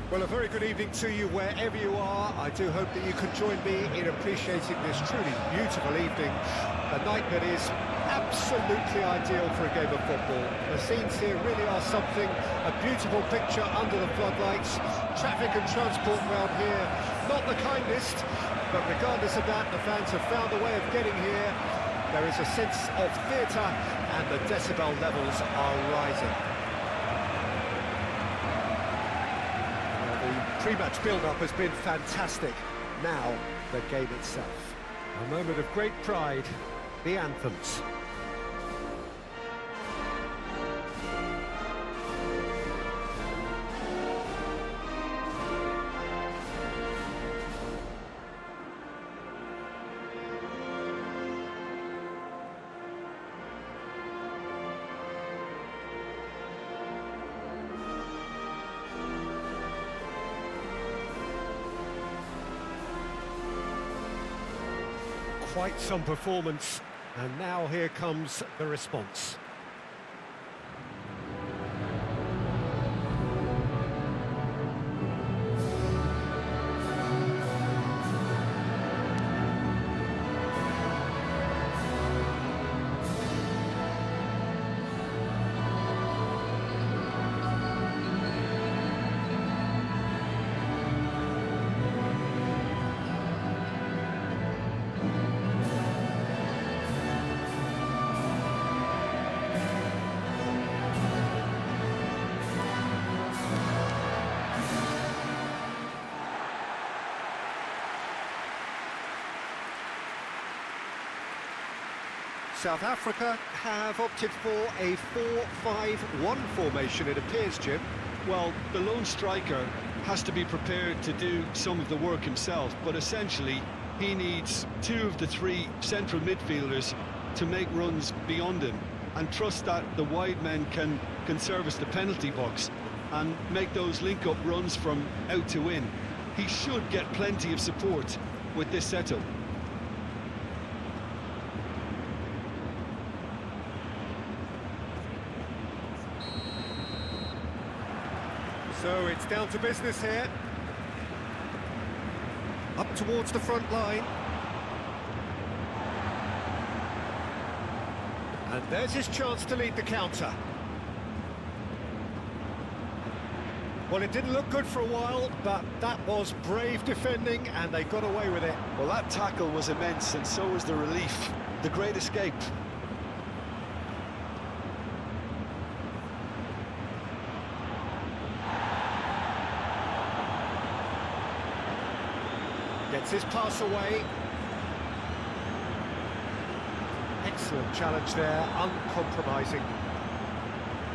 Well, a very good evening to you wherever you are. I do hope that you can join me in appreciating this truly beautiful evening. A night that is absolutely ideal for a game of football. The scenes here really are something, a beautiful picture under the floodlights. Traffic and transport around here, not the kindest, but regardless of that, the fans have found a way of getting here. There is a sense of theatre and the decibel levels are rising. Pre-match build-up has been fantastic. Now, the game itself. A moment of great pride, the anthems. Quite some performance, and now here comes the response. South Africa have opted for a 4-5-1 formation, it appears, Jim. Well, the lone striker has to be prepared to do some of the work himself, but essentially he needs two of the three central midfielders to make runs beyond him and trust that the wide men can service the penalty box and make those link-up runs from out to in. He should get plenty of support with this setup. So it's down to business here. Up towards the front line. And there's his chance to lead the counter. Well, it didn't look good for a while, but that was brave defending, and they got away with it. Well, that tackle was immense, and so was the relief. The great escape. Gets his pass away. Excellent challenge there, uncompromising.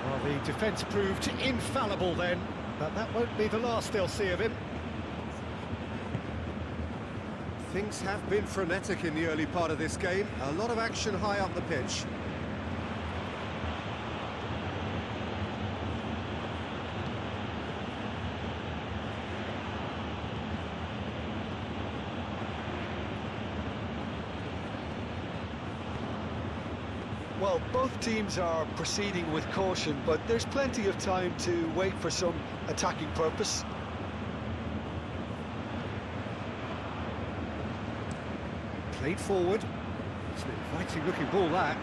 Well, the defence proved infallible then, but that won't be the last they'll see of him. Things have been frenetic in the early part of this game. A lot of action high up the pitch. Well, both teams are proceeding with caution, but there's plenty of time to wait for some attacking purpose. Played forward. It's an inviting looking ball, that.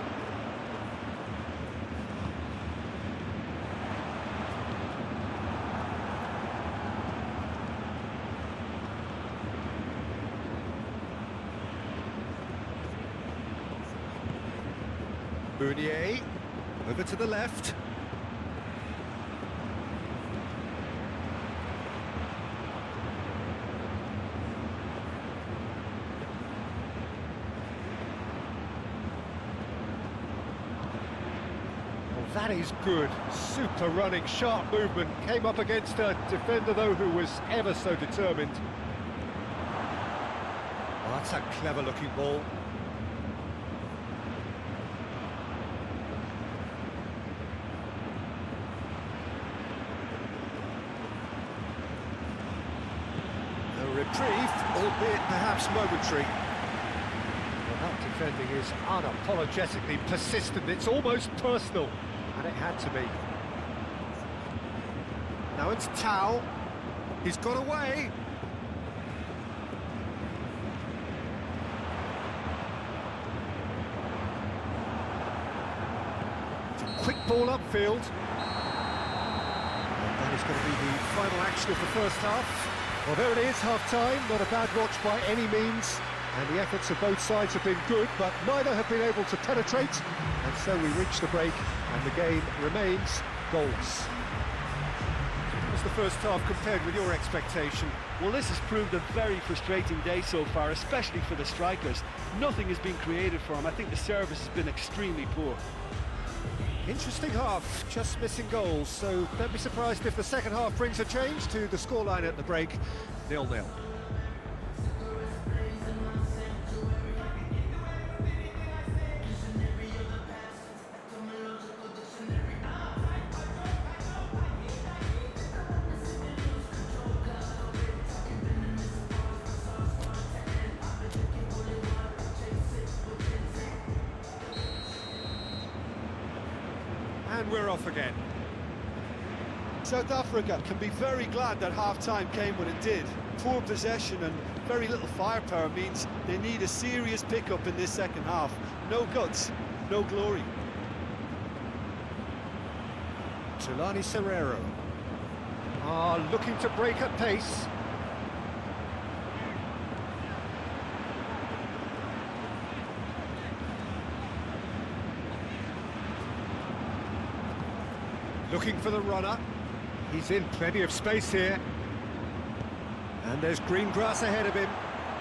Mounier, over to the left. Well, that is good. Super running, sharp movement. Came up against a defender, though, who was ever so determined. Well, that's a clever-looking ball. Reprieve, albeit perhaps momentary. Well, that defending is unapologetically persistent. It's almost personal, and it had to be. Now it's Tau. He's got away. It's a quick ball upfield. And that is going to be the final action of the first half. Well, there it is, half-time. Not a bad watch by any means. And the efforts of both sides have been good, but neither have been able to penetrate. And so we reach the break, and the game remains goals. What's the first half compared with your expectation? Well, this has proved a very frustrating day so far, especially for the strikers. Nothing has been created for them. I think the service has been extremely poor. Interesting half, just missing goals, so don't be surprised if the second half brings a change to the scoreline at the break, 0-0. And we're off again. South Africa can be very glad that half-time came when it did. Poor possession and very little firepower means they need a serious pickup in this second half. No guts, no glory. Tulani Serrero. Looking to break at pace. Looking for the runner. He's in plenty of space here. And there's green grass ahead of him.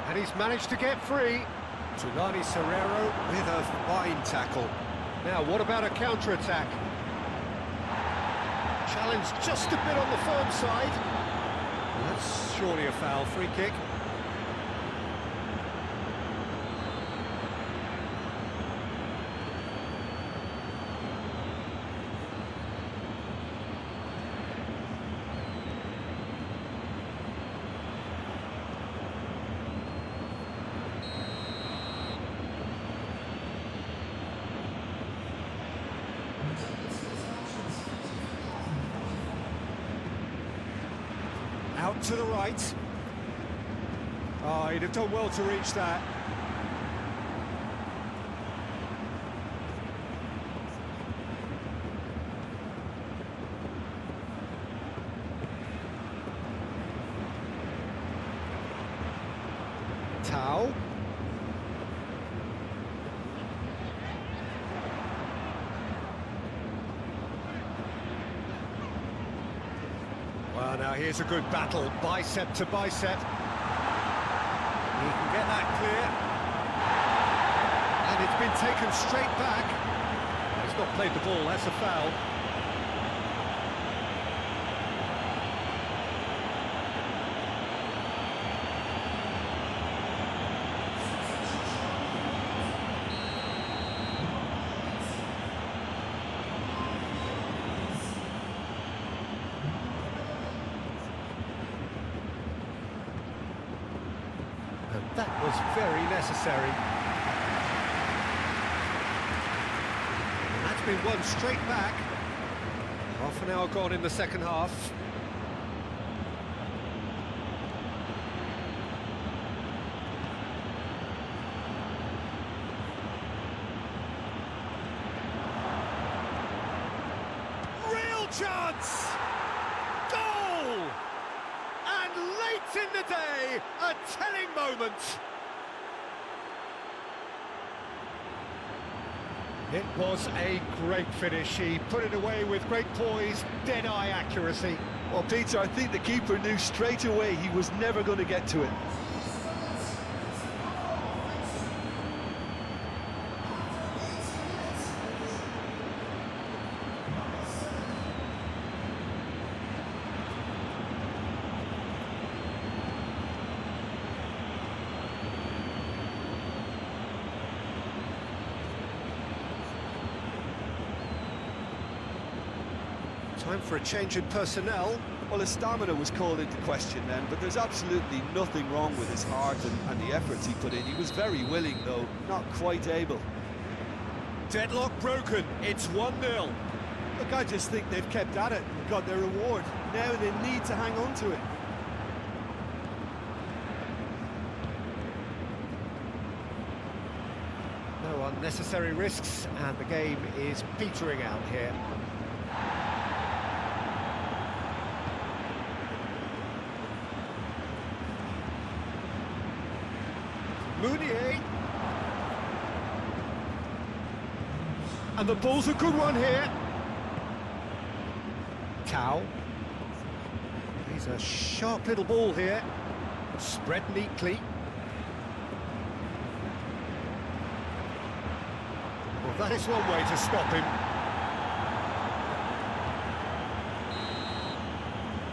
And he's managed to get free. Tulani Serrero with a fine tackle. Now, what about a counter-attack? Challenge just a bit on the firm side. That's surely a foul. Free kick. Out to the right. He'd have done well to reach that. Tau. Well, now here's a good battle, bicep to bicep. He can get that clear. And it's been taken straight back. He's not played the ball, that's a foul. And that was very necessary. That's been won straight back. Half an hour gone in the second half. Real chance! Goal! And late in the day, a telling moment. It was a great finish. He put it away with great poise, dead-eye accuracy. Well, Peter, I think the keeper knew straight away he was never going to get to it. Time for a change in personnel. Well, his stamina was called into question then, but there's absolutely nothing wrong with his heart and the efforts he put in. He was very willing, though, not quite able. Deadlock broken. It's 1-0. Look, I just think they've kept at it and got their reward. Now they need to hang on to it. unnecessary risks, and the game is petering out here. Mounier. And the ball's a good one here. Cow. He's a sharp little ball here. Spread neatly. Well, that is one way to stop him.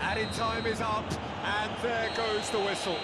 Added time is up, and there goes the whistle.